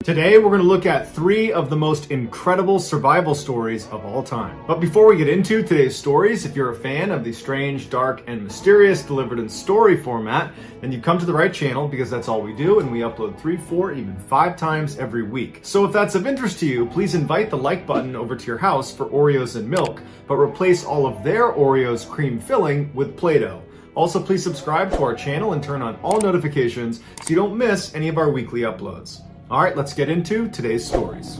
Today, we're going to look at 3 of the most incredible survival stories of all time. But before we get into today's stories, if you're a fan of the strange, dark, and mysterious delivered in story format, then you've come to the right channel because that's all we do, and we upload 3, 4, even 5 times every week. So if that's of interest to you, please invite the like button over to your house for Oreos and milk, but replace all of their Oreos cream filling with Play-Doh. Also, please subscribe to our channel and turn on all notifications so you don't miss any of our weekly uploads. All right, let's get into today's stories.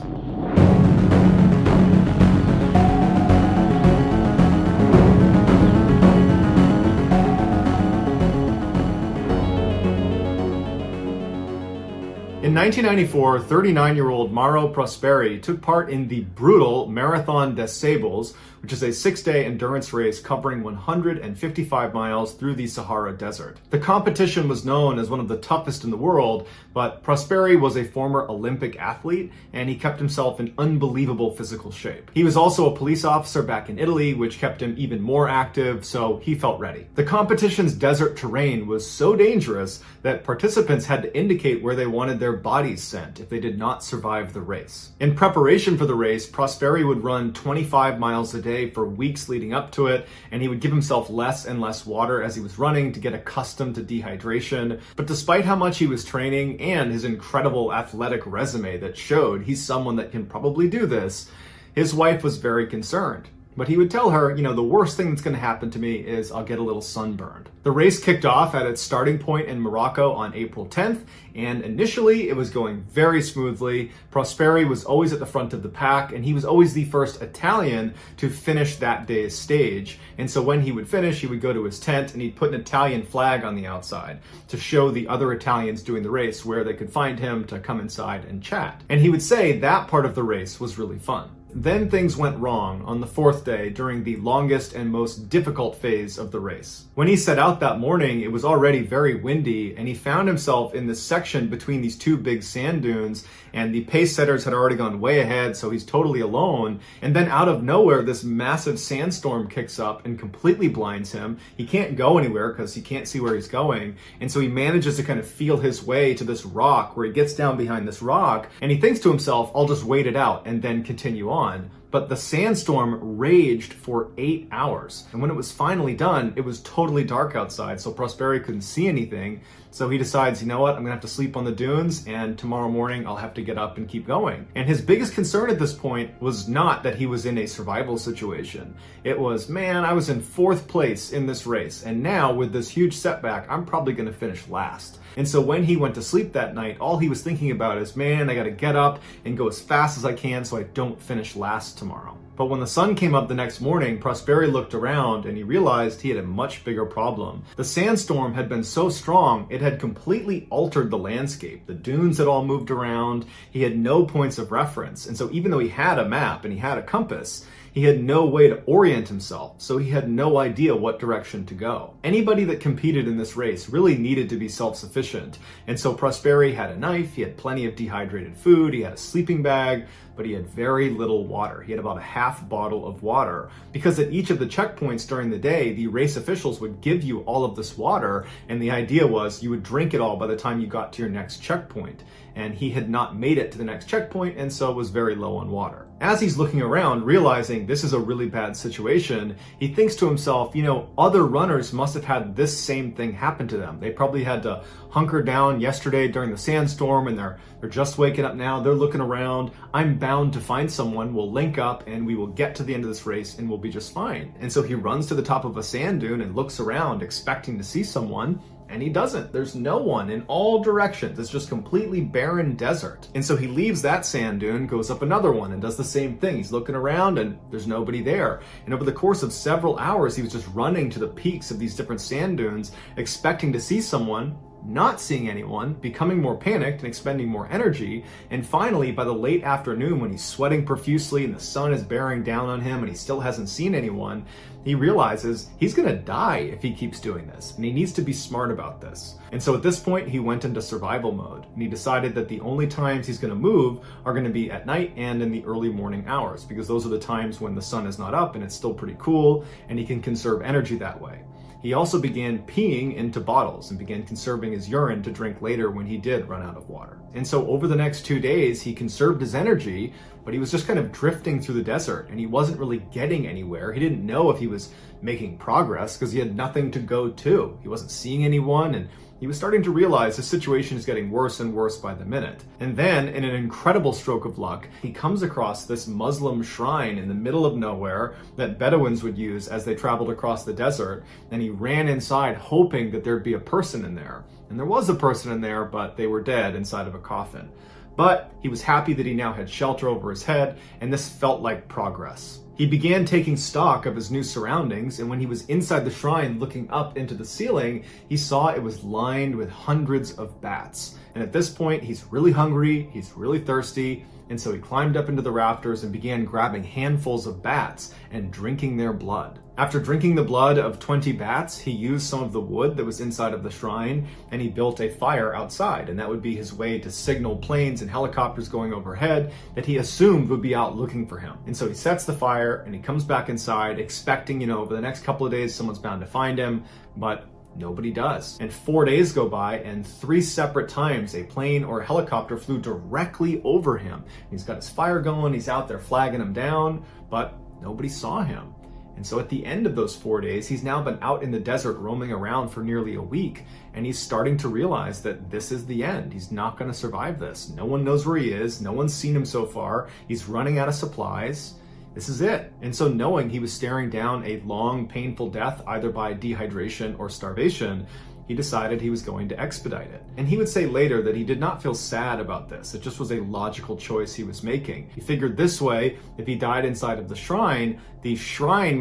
In 1994, 39-year-old Mauro Prosperi took part in the brutal Marathon des Sables, which is a 6-day endurance race covering 155 miles through the Sahara Desert. The competition was known as one of the toughest in the world, but Prosperi was a former Olympic athlete, and he kept himself in unbelievable physical shape. He was also a police officer back in Italy, which kept him even more active, so he felt ready. The competition's desert terrain was so dangerous that participants had to indicate where they wanted their bodies sent if they did not survive the race. In preparation for the race, Prosperi would run 25 miles a day for weeks leading up to it, and he would give himself less and less water as he was running to get accustomed to dehydration. But despite how much he was training and his incredible athletic resume that showed he's someone that can probably do this, his wife was very concerned. But he would tell her, the worst thing that's going to happen to me is I'll get a little sunburned. The race kicked off at its starting point in Morocco on April 10th, and initially it was going very smoothly. Prosperi was always at the front of the pack, and he was always the first Italian to finish that day's stage. And so when he would finish, he would go to his tent and he'd put an Italian flag on the outside to show the other Italians doing the race where they could find him to come inside and chat. And he would say that part of the race was really fun. Then things went wrong on the 4th day during the longest and most difficult phase of the race. When he set out that morning, it was already very windy, and he found himself in this section between these 2 big sand dunes, and the pace setters had already gone way ahead, so he's totally alone. And then out of nowhere, this massive sandstorm kicks up and completely blinds him. He can't go anywhere because he can't see where he's going, and so he manages to kind of feel his way to this rock, where he gets down behind this rock, and he thinks to himself, I'll just wait it out and then continue on. But the sandstorm raged for 8 hours. And when it was finally done, it was totally dark outside, so Prosperi couldn't see anything. So he decides, you know what, I'm gonna have to sleep on the dunes, and tomorrow morning I'll have to get up and keep going. And his biggest concern at this point was not that he was in a survival situation. It was, man, I was in 4th place in this race, and now with this huge setback, I'm probably gonna finish last. And so when he went to sleep that night, all he was thinking about is, man, I gotta get up and go as fast as I can so I don't finish last tomorrow. But when the sun came up the next morning, Prosperi looked around and he realized he had a much bigger problem. The sandstorm had been so strong, it had completely altered the landscape. The dunes had all moved around. He had no points of reference. And so even though he had a map and he had a compass, he had no way to orient himself, so he had no idea what direction to go. Anybody that competed in this race really needed to be self-sufficient, and so Prosperi had a knife, he had plenty of dehydrated food, he had a sleeping bag, but he had very little water. He had about a half bottle of water, because at each of the checkpoints during the day, the race officials would give you all of this water, and the idea was you would drink it all by the time you got to your next checkpoint. And he had not made it to the next checkpoint, and so was very low on water. As he's looking around, realizing this is a really bad situation, he thinks to himself, other runners must have had this same thing happen to them. They probably had to hunker down yesterday during the sandstorm, and they're just waking up now. They're looking around. I'm bound to find someone. We'll link up, and we will get to the end of this race, and we'll be just fine. And so he runs to the top of a sand dune and looks around, expecting to see someone. And he doesn't. There's no one in all directions. It's just completely barren desert. And so he leaves that sand dune, goes up another one, and does the same thing. He's looking around and there's nobody there. And over the course of several hours, he was just running to the peaks of these different sand dunes, expecting to see someone, not seeing anyone, becoming more panicked and expending more energy. And finally, by the late afternoon, when he's sweating profusely and the sun is bearing down on him and he still hasn't seen anyone, he realizes he's gonna die if he keeps doing this, and he needs to be smart about this. And so at this point, he went into survival mode, and he decided that the only times he's gonna move are gonna be at night and in the early morning hours, because those are the times when the sun is not up and it's still pretty cool, and he can conserve energy that way. He also began peeing into bottles and began conserving his urine to drink later when he did run out of water. And so over the next 2 days, he conserved his energy, but he was just kind of drifting through the desert and he wasn't really getting anywhere. He didn't know if he was making progress because he had nothing to go to. He wasn't seeing anyone, and he was starting to realize the situation is getting worse and worse by the minute. And then, in an incredible stroke of luck, he comes across this Muslim shrine in the middle of nowhere that Bedouins would use as they traveled across the desert, and he ran inside hoping that there'd be a person in there. And there was a person in there, but they were dead inside of a coffin. But he was happy that he now had shelter over his head, and this felt like progress. He began taking stock of his new surroundings, and when he was inside the shrine looking up into the ceiling, he saw it was lined with hundreds of bats. And at this point, he's really hungry, he's really thirsty, and so he climbed up into the rafters and began grabbing handfuls of bats and drinking their blood. After drinking the blood of 20 bats, he used some of the wood that was inside of the shrine, and he built a fire outside, and that would be his way to signal planes and helicopters going overhead that he assumed would be out looking for him. And so he sets the fire and he comes back inside expecting, over the next couple of days someone's bound to find him, but nobody does. And 4 days go by, and 3 separate times a plane or a helicopter flew directly over him. He's got his fire going, he's out there flagging him down, but nobody saw him. And so at the end of those 4 days, he's now been out in the desert roaming around for nearly a week, and he's starting to realize that this is the end. He's not going to survive this. No one knows where he is. No one's seen him so far. He's running out of supplies. This is it. And so knowing he was staring down a long, painful death, either by dehydration or starvation, he decided he was going to expedite it. And he would say later that he did not feel sad about this. It just was a logical choice he was making. He figured this way, if he died inside of the shrine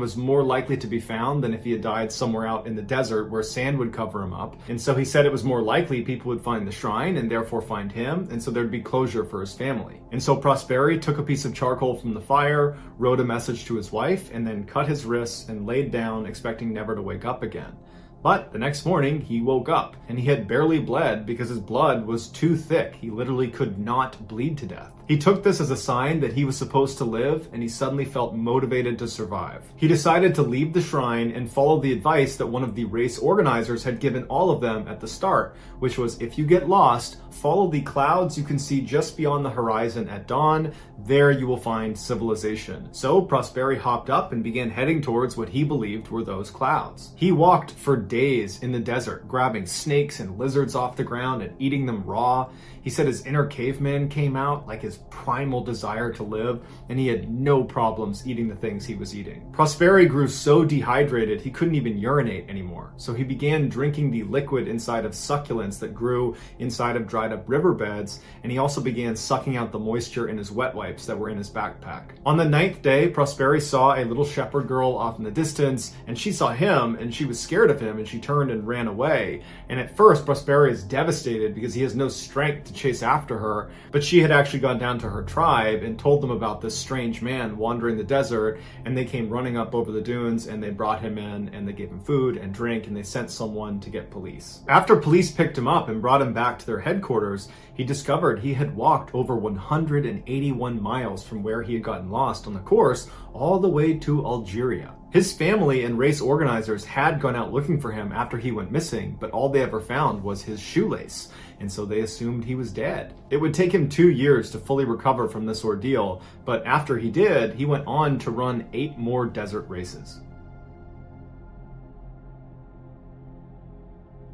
was more likely to be found than if he had died somewhere out in the desert where sand would cover him up. And so he said it was more likely people would find the shrine and therefore find him, and so there'd be closure for his family. And so Prosperi took a piece of charcoal from the fire, wrote a message to his wife, and then cut his wrists and laid down, expecting never to wake up again. But the next morning, he woke up, and he had barely bled because his blood was too thick. He literally could not bleed to death. He took this as a sign that he was supposed to live, and he suddenly felt motivated to survive. He decided to leave the shrine and follow the advice that one of the race organizers had given all of them at the start, which was, if you get lost, follow the clouds you can see just beyond the horizon at dawn. There you will find civilization. So Prosperi hopped up and began heading towards what he believed were those clouds. He walked for days in the desert, grabbing snakes and lizards off the ground and eating them raw. He said his inner caveman came out, like his primal desire to live, and he had no problems eating the things he was eating. Prosperi grew so dehydrated he couldn't even urinate anymore, so he began drinking the liquid inside of succulents that grew inside of dried up riverbeds, and he also began sucking out the moisture in his wet wipes that were in his backpack. On the 9th day, Prosperi saw a little shepherd girl off in the distance, and she saw him, and she was scared of him, and she turned and ran away. And at first, Prosperi is devastated because he has no strength to chase after her, but she had actually gone down to her tribe and told them about this strange man wandering the desert, and they came running up over the dunes, and they brought him in, and they gave him food and drink, and they sent someone to get police. After police picked him up and brought him back to their headquarters, he discovered he had walked over 181 miles from where he had gotten lost on the course all the way to Algeria. His family and race organizers had gone out looking for him after he went missing, but all they ever found was his shoelace, and so they assumed he was dead. It would take him 2 years to fully recover from this ordeal, but after he did, he went on to run 8 more desert races.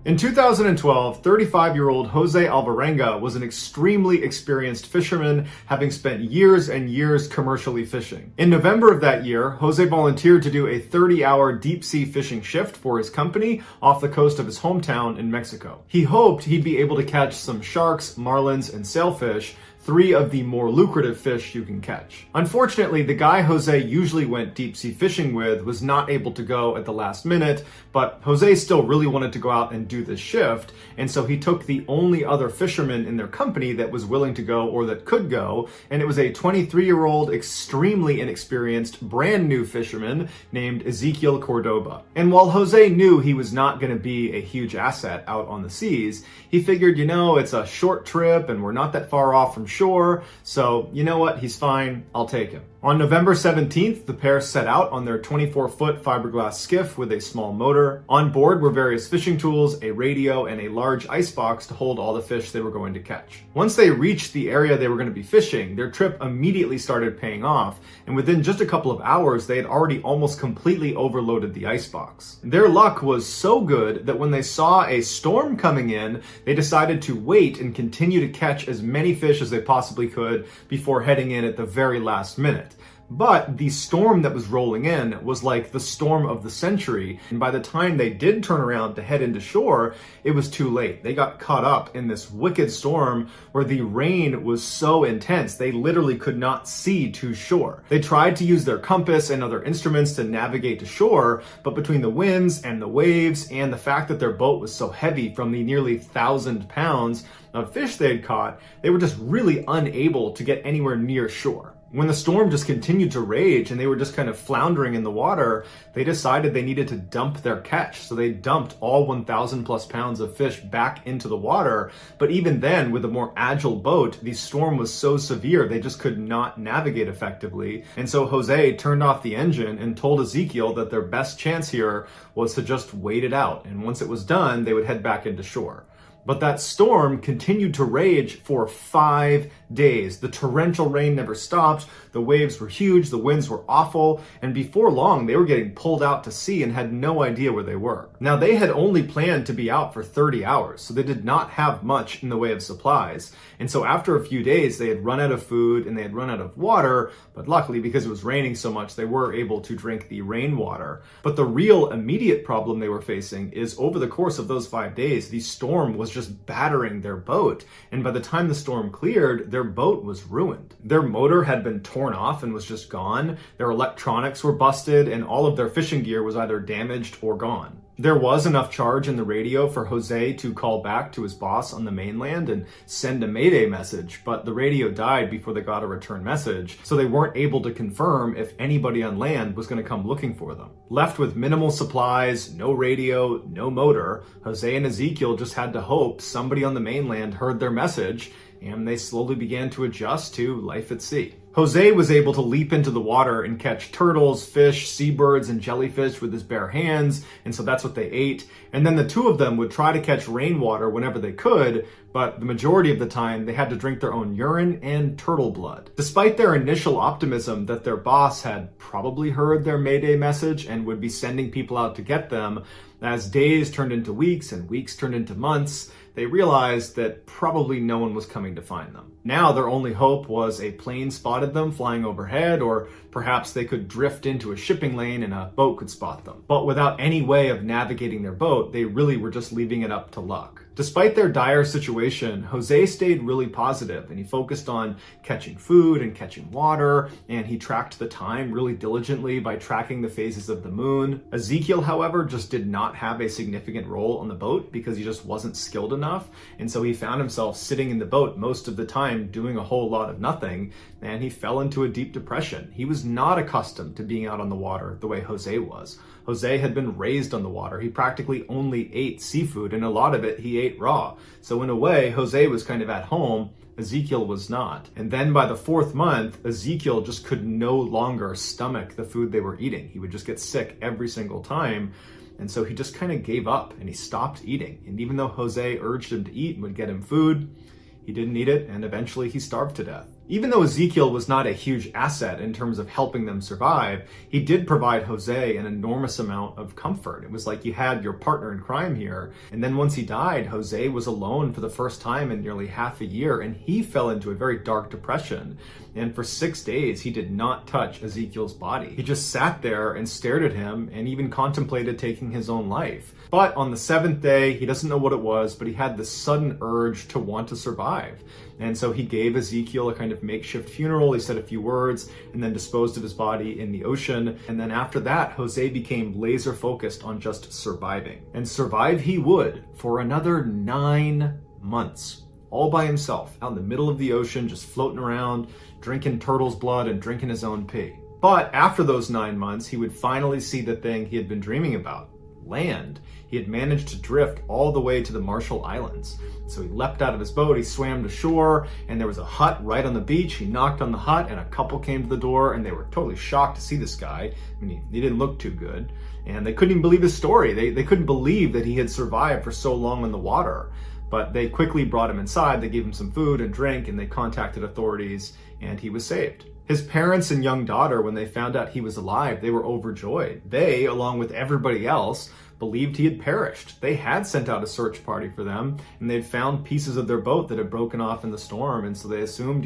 In 2012, 35-year-old Jose Alvarenga was an extremely experienced fisherman, having spent years and years commercially fishing. In November of that year, Jose volunteered to do a 30-hour deep-sea fishing shift for his company off the coast of his hometown in Mexico. He hoped he'd be able to catch some sharks, marlins, and sailfish, 3 of the more lucrative fish you can catch. Unfortunately, the guy Jose usually went deep sea fishing with was not able to go at the last minute, but Jose still really wanted to go out and do this shift, and so he took the only other fisherman in their company that was willing to go or that could go, and it was a 23-year-old, extremely inexperienced, brand new fisherman named Ezequiel Cordoba. And while Jose knew he was not going to be a huge asset out on the seas, he figured, it's a short trip and we're not that far off from shore, so you know what, he's fine, I'll take him. On November 17th, the pair set out on their 24-foot fiberglass skiff with a small motor. On board were various fishing tools, a radio, and a large icebox to hold all the fish they were going to catch. Once they reached the area they were going to be fishing, their trip immediately started paying off, and within just a couple of hours, they had already almost completely overloaded the icebox. Their luck was so good that when they saw a storm coming in, they decided to wait and continue to catch as many fish as they possibly could before heading in at the very last minute. But the storm that was rolling in was like the storm of the century, and by the time they did turn around to head into shore, it was too late. They got caught up in this wicked storm where the rain was so intense they literally could not see to shore. They tried to use their compass and other instruments to navigate to shore, but between the winds and the waves and the fact that their boat was so heavy from the nearly 1,000 pounds of fish they had caught, they were just really unable to get anywhere near shore. When the storm just continued to rage and they were just kind of floundering in the water, they decided they needed to dump their catch. So they dumped all 1,000 plus pounds of fish back into the water. But even then, with a more agile boat, the storm was so severe they just could not navigate effectively. And so Jose turned off the engine and told Ezekiel that their best chance here was to just wait it out. And once it was done, they would head back into shore. But that storm continued to rage for 5 days. The torrential rain never stopped, the waves were huge, the winds were awful, and before long they were getting pulled out to sea and had no idea where they were. Now they had only planned to be out for 30 hours, so they did not have much in the way of supplies. And so after a few days they had run out of food and they had run out of water, but luckily because it was raining so much they were able to drink the rainwater. But the real immediate problem they were facing is over the course of those 5 days, the storm was just battering their boat, and by the time the storm cleared, their boat was ruined. Their motor had been torn off and was just gone, their electronics were busted, and all of their fishing gear was either damaged or gone. There was enough charge in the radio for Jose to call back to his boss on the mainland and send a mayday message, but the radio died before they got a return message, so they weren't able to confirm if anybody on land was going to come looking for them. Left with minimal supplies, no radio, no motor, Jose and Ezekiel just had to hope somebody on the mainland heard their message, and they slowly began to adjust to life at sea. Jose was able to leap into the water and catch turtles, fish, seabirds, and jellyfish with his bare hands, and so that's what they ate. And then the two of them would try to catch rainwater whenever they could, but the majority of the time they had to drink their own urine and turtle blood. Despite their initial optimism that their boss had probably heard their mayday message and would be sending people out to get them, as days turned into weeks and weeks turned into months, they realized that probably no one was coming to find them. Now their only hope was a plane spotted them flying overhead, or perhaps they could drift into a shipping lane and a boat could spot them. But without any way of navigating their boat, they really were just leaving it up to luck. Despite their dire situation, Jose stayed really positive and he focused on catching food and catching water, and he tracked the time really diligently by tracking the phases of the moon. Ezekiel, however, just did not have a significant role on the boat because he just wasn't skilled enough, and so he found himself sitting in the boat most of the time doing a whole lot of nothing, and he fell into a deep depression. He was not accustomed to being out on the water the way Jose was. Jose had been raised on the water. He practically only ate seafood, and a lot of it he ate raw. So in a way, Jose was kind of at home, Ezekiel was not. And then by the 4th month, Ezekiel just could no longer stomach the food they were eating. He would just get sick every single time. And so he just kind of gave up and he stopped eating. And even though Jose urged him to eat and would get him food, he didn't eat it, and eventually he starved to death. Even though Ezekiel was not a huge asset in terms of helping them survive, he did provide Jose an enormous amount of comfort. It was like you had your partner in crime here. And then once he died, Jose was alone for the first time in nearly half a year, and he fell into a very dark depression. And for 6 days, he did not touch Ezekiel's body. He just sat there and stared at him and even contemplated taking his own life. But on the 7th day, he doesn't know what it was, but he had this sudden urge to want to survive. And so he gave Ezekiel a kind of makeshift funeral. He said a few words and then disposed of his body in the ocean. And then after that, Jose became laser focused on just surviving. And survive he would for another 9 months, all by himself, out in the middle of the ocean, just floating around, drinking turtle's blood and drinking his own pee. But after those 9 months, he would finally see the thing he had been dreaming about. land. He had managed to drift all the way to the Marshall Islands. So he leapt out of his boat, he swam to shore, and there was a hut right on the beach. He knocked on the hut, and a couple came to the door, and they were totally shocked to see this guy. I mean, he didn't look too good, and they couldn't even believe his story. They couldn't believe that he had survived for so long in the water. But they quickly brought him inside, they gave him some food and drink, and they contacted authorities, and he was saved. His parents and young daughter, when they found out he was alive, they were overjoyed. They, along with everybody else, believed he had perished. They had sent out a search party for them, and they'd found pieces of their boat that had broken off in the storm, and so they assumed,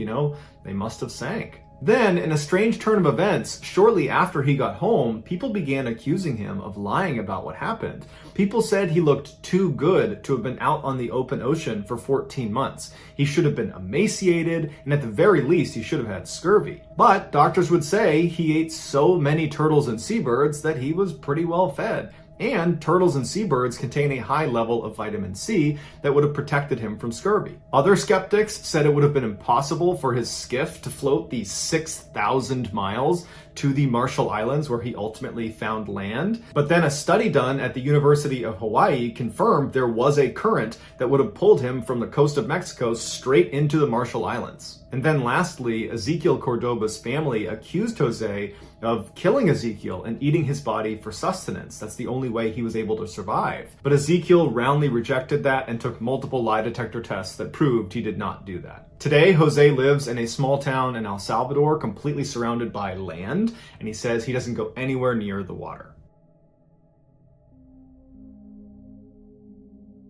they must have sank. Then, in a strange turn of events, shortly after he got home, people began accusing him of lying about what happened. People said he looked too good to have been out on the open ocean for 14 months. He should have been emaciated, and at the very least, he should have had scurvy. But doctors would say he ate so many turtles and seabirds that he was pretty well fed. And turtles and seabirds contain a high level of vitamin C that would have protected him from scurvy. Other skeptics said it would have been impossible for his skiff to float the 6,000 miles to the Marshall Islands where he ultimately found land. But then a study done at the University of Hawaii confirmed there was a current that would have pulled him from the coast of Mexico straight into the Marshall Islands. And then lastly, Ezequiel Cordoba's family accused Jose of killing Ezequiel and eating his body for sustenance. That's the only way he was able to survive. But Ezequiel roundly rejected that and took multiple lie detector tests that proved he did not do that. Today, Jose lives in a small town in El Salvador, completely surrounded by land, and he says he doesn't go anywhere near the water.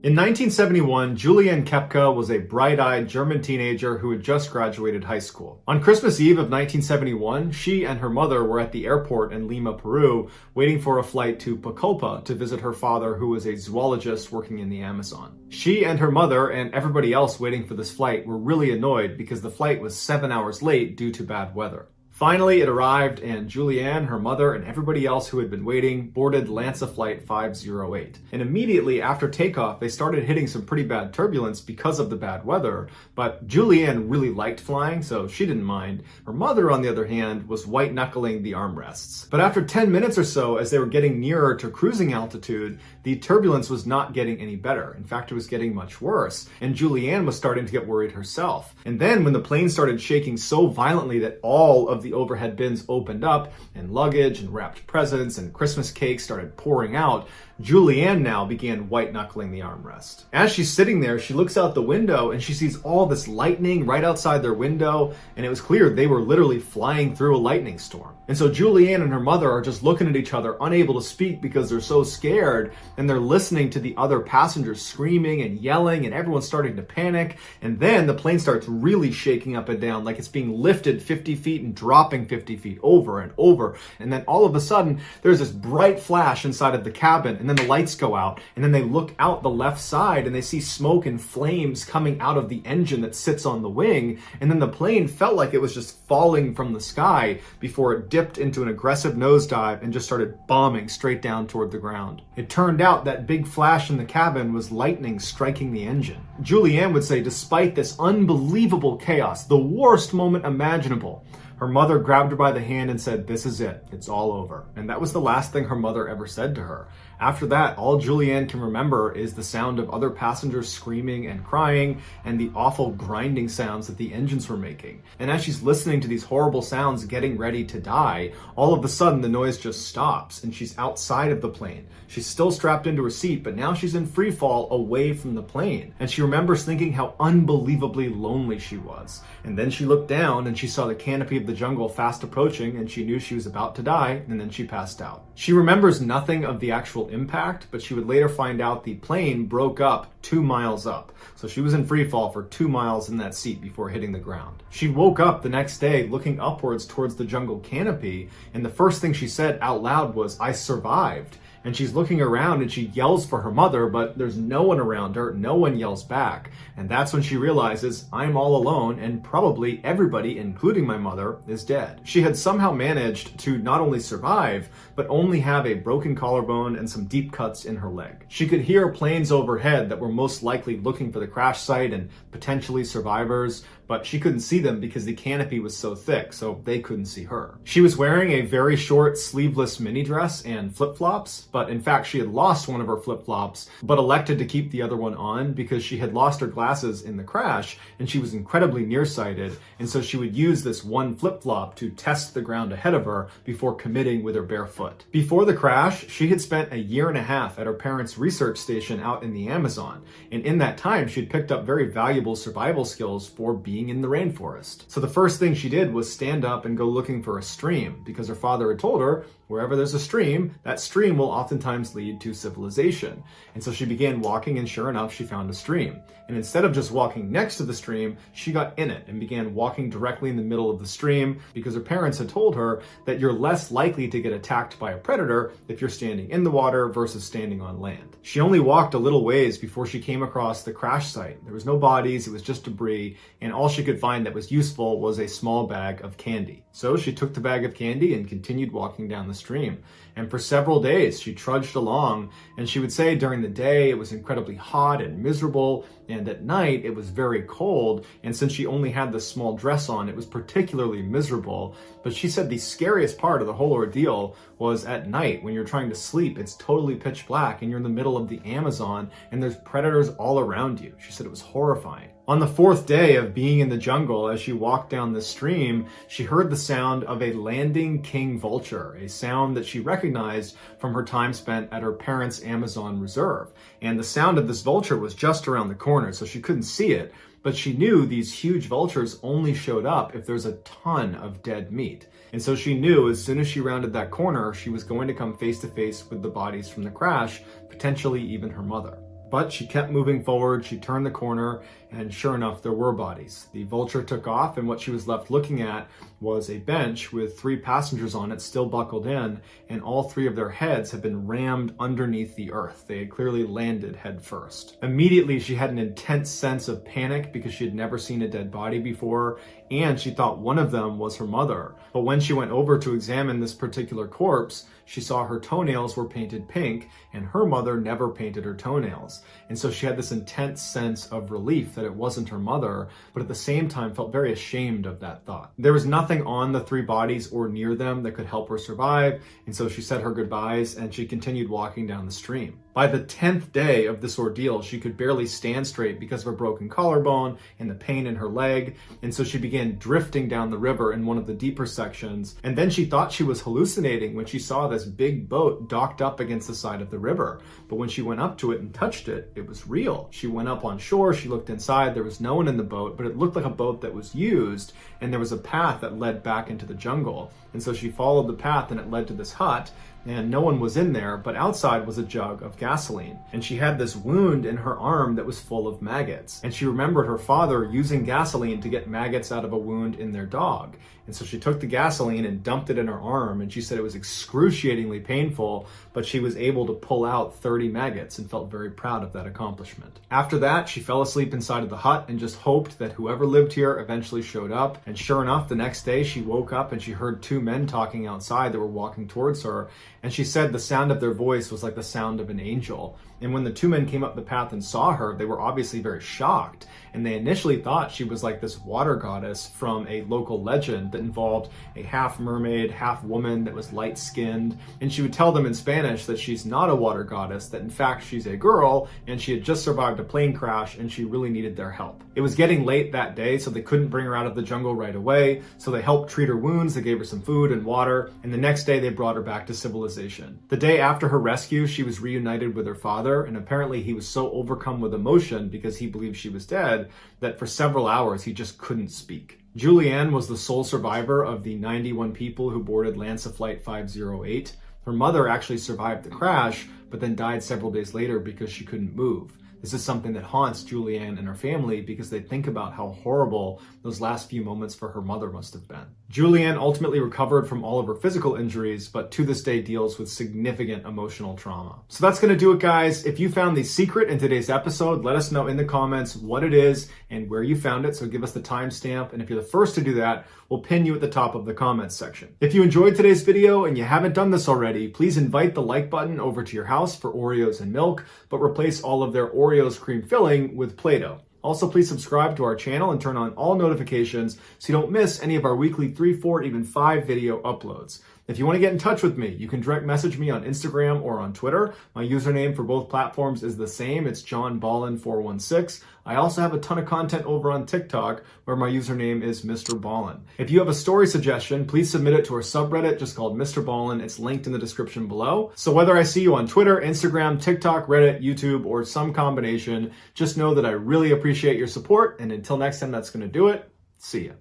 In 1971, Julianne Kepka was a bright-eyed German teenager who had just graduated high school. On Christmas Eve of 1971, she and her mother were at the airport in Lima, Peru, waiting for a flight to Pucallpa to visit her father, who was a zoologist working in the Amazon. She and her mother and everybody else waiting for this flight were really annoyed because the flight was 7 hours late due to bad weather. Finally, it arrived, and Julianne, her mother, and everybody else who had been waiting boarded Lanza Flight 508. And immediately after takeoff, they started hitting some pretty bad turbulence because of the bad weather. But Julianne really liked flying, so she didn't mind. Her mother, on the other hand, was white-knuckling the armrests. But after 10 minutes or so, as they were getting nearer to cruising altitude, the turbulence was not getting any better. In fact, it was getting much worse. And Julianne was starting to get worried herself. And then when the plane started shaking so violently that all of the overhead bins opened up and luggage and wrapped presents and Christmas cakes started pouring out, Julianne now began white-knuckling the armrest. As she's sitting there, she looks out the window and she sees all this lightning right outside their window, and it was clear they were literally flying through a lightning storm. And so Julianne and her mother are just looking at each other, unable to speak because they're so scared, and they're listening to the other passengers screaming and yelling, and everyone's starting to panic. And then the plane starts really shaking up and down like it's being lifted 50 feet and dropping 50 feet over and over. And then all of a sudden, there's this bright flash inside of the cabin, and then the lights go out, and then they look out the left side and they see smoke and flames coming out of the engine that sits on the wing, and then the plane felt like it was just falling from the sky before it dipped into an aggressive nosedive and just started bombing straight down toward the ground. It turned out that big flash in the cabin was lightning striking the engine. Julianne would say, despite this unbelievable chaos, the worst moment imaginable, her mother grabbed her by the hand and said, "This is it. It's all over." And that was the last thing her mother ever said to her. After that, all Julianne can remember is the sound of other passengers screaming and crying and the awful grinding sounds that the engines were making. And as she's listening to these horrible sounds getting ready to die, all of a sudden the noise just stops and she's outside of the plane. She's still strapped into her seat, but now she's in free fall away from the plane. And she remembers thinking how unbelievably lonely she was. And then she looked down and she saw the canopy of the jungle fast approaching, and she knew she was about to die, and then she passed out. She remembers nothing of the actual impact, but she would later find out the plane broke up 2 miles up. So she was in free fall for 2 miles in that seat before hitting the ground. She woke up the next day looking upwards towards the jungle canopy, and the first thing she said out loud was, "I survived." And she's looking around and she yells for her mother, but there's no one around her. No one yells back. And that's when she realizes, I'm all alone, and probably everybody, including my mother, is dead. She had somehow managed to not only survive, but only have a broken collarbone and some deep cuts in her leg. She could hear planes overhead that were most likely looking for the crash site and potentially survivors, but she couldn't see them because the canopy was so thick, so they couldn't see her. She was wearing a very short sleeveless mini dress and flip-flops, but in fact she had lost one of her flip-flops, but elected to keep the other one on because she had lost her glasses in the crash and she was incredibly nearsighted, and so she would use this one flip-flop to test the ground ahead of her before committing with her bare foot. Before the crash, she had spent a year and a half at her parents' research station out in the Amazon, and in that time she'd picked up very valuable survival skills for being in the rainforest. So the first thing she did was stand up and go looking for a stream, because her father had told her, wherever there's a stream, that stream will oftentimes lead to civilization. And so she began walking, and sure enough, she found a stream. And instead of just walking next to the stream, she got in it and began walking directly in the middle of the stream, because her parents had told her that you're less likely to get attacked by a predator if you're standing in the water versus standing on land. She only walked a little ways before she came across the crash site. There was no bodies, it was just debris, and all she could find that was useful was a small bag of candy. So she took the bag of candy and continued walking down the stream. And for several days, she trudged along, and she would say during the day it was incredibly hot and miserable, and at night it was very cold, and since she only had this small dress on, it was particularly miserable. But she said the scariest part of the whole ordeal was at night when you're trying to sleep, it's totally pitch black and you're in the middle of the Amazon and there's predators all around you. She said it was horrifying. On the fourth day of being in the jungle, as she walked down the stream, she heard the sound of a landing king vulture, a sound that she recognized from her time spent at her parents' Amazon reserve. And the sound of this vulture was just around the corner, so she couldn't see it, but she knew these huge vultures only showed up if there's a ton of dead meat. And so she knew as soon as she rounded that corner, she was going to come face to face with the bodies from the crash, potentially even her mother. But she kept moving forward, she turned the corner, and sure enough, there were bodies. The vulture took off, and what she was left looking at was a bench with 3 passengers on it still buckled in, and all 3 of their heads had been rammed underneath the earth. They had clearly landed head first. Immediately, she had an intense sense of panic because she had never seen a dead body before, and she thought one of them was her mother. But when she went over to examine this particular corpse, she saw her toenails were painted pink, and her mother never painted her toenails. And so she had this intense sense of relief that it wasn't her mother, but at the same time felt very ashamed of that thought. There was nothing on the 3 bodies or near them that could help her survive, and so she said her goodbyes and she continued walking down the stream. By the 10th day of this ordeal, she could barely stand straight because of her broken collarbone and the pain in her leg, and so she began drifting down the river in one of the deeper sections, and then she thought she was hallucinating when she saw this big boat docked up against the side of the river. But when she went up to it and touched it, it was real. She went up on shore, she looked inside, there was no one in the boat, but it looked like a boat that was used, and there was a path that led back into the jungle. And so she followed the path and it led to this hut, and no one was in there, but outside was a jug of gasoline. And she had this wound in her arm that was full of maggots. And she remembered her father using gasoline to get maggots out of a wound in their dog. And so she took the gasoline and dumped it in her arm, and she said it was excruciatingly painful, but she was able to pull out 30 maggots and felt very proud of that accomplishment. After that, she fell asleep inside of the hut and just hoped that whoever lived here eventually showed up. And sure enough, the next day she woke up and she heard 2 men talking outside that were walking towards her. And she said the sound of their voice was like the sound of an angel. And when the 2 men came up the path and saw her, they were obviously very shocked. And they initially thought she was like this water goddess from a local legend that involved a half mermaid, half woman that was light-skinned. And she would tell them in Spanish that she's not a water goddess, that in fact she's a girl, and she had just survived a plane crash and she really needed their help. It was getting late that day, so they couldn't bring her out of the jungle right away. So they helped treat her wounds, they gave her some food and water, and the next day they brought her back to civilization. The day after her rescue, she was reunited with her father, and apparently he was so overcome with emotion because he believed she was dead that for several hours he just couldn't speak. Julianne was the sole survivor of the 91 people who boarded Lanza Flight 508. Her mother actually survived the crash, but then died several days later because she couldn't move. This is something that haunts Julianne and her family because they think about how horrible those last few moments for her mother must have been. Julianne ultimately recovered from all of her physical injuries, but to this day deals with significant emotional trauma. So that's going to do it, guys. If you found the secret in today's episode, let us know in the comments what it is and where you found it. So give us the timestamp. And if you're the first to do that, we'll pin you at the top of the comments section. If you enjoyed today's video and you haven't done this already, please invite the like button over to your house for Oreos and milk, but replace all of their Oreos cream filling with Play-Doh. Also, please subscribe to our channel and turn on all notifications so you don't miss any of our weekly 3, 4, even 5 video uploads. If you want to get in touch with me, you can direct message me on Instagram or on Twitter. My username for both platforms is the same. It's JohnBallin416. I also have a ton of content over on TikTok where my username is Mr. Ballin. If you have a story suggestion, please submit it to our subreddit just called Mr. Ballin. It's linked in the description below. So whether I see you on Twitter, Instagram, TikTok, Reddit, YouTube, or some combination, just know that I really appreciate your support. And until next time, that's going to do it. See ya.